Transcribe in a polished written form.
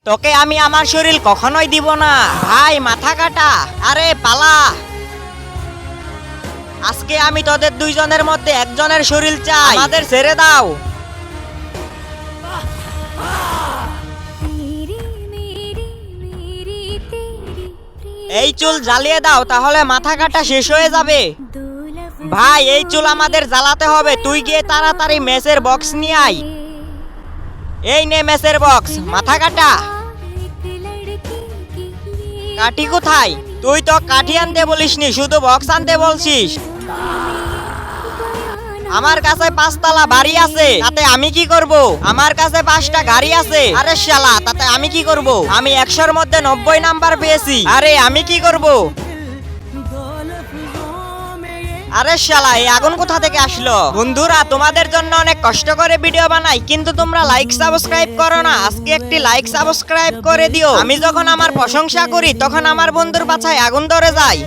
তোকে আমি আমার শরীর কখনোই দিব না। ভাই মাথা কাটা, আরে পালা। আজকে আমি তোদের দুইজনের মধ্যে একজনের শরীর চাই, আমাদের ছেড়ে দাও। এই চুল জ্বালিয়ে দাও, তাহলে মাথা কাটা শেষ হয়ে যাবে। ভাই এই চুল আমাদের জ্বালাতে হবে, তুই গিয়ে তাড়াতাড়ি মেসের বক্স নিয়ে আয়। এই নে মেসের বক্স, মাথা কাটা। কাঠি কোথায়? তুই তো কাঠি আনতে বলিসনি, শুধু বক্স আনতে বলছিস। আমার কাছে 5 তলা বাড়ি আছে, তাতে আমি কি করব? আমার কাছে 5টা গাড়ি আছে। আরে শালা, তাতে আমি কি করব? আমি 100-র মধ্যে 90 নাম্বার পেয়েছি। আরে আমি কি করব? আরে শালা, এই আগুন কোথা থেকে আসলো? বন্ধুরা, তোমাদের জন্য অনেক কষ্ট করে ভিডিও বানাই, কিন্তু তোমরা লাইক সাবস্ক্রাইব করো না। আজকে একটি লাইক সাবস্ক্রাইব করে দিও। আমি যখন আমার প্রশংসা করি তখন আমার বন্ধুর পাছায় আগুন ধরে যায়।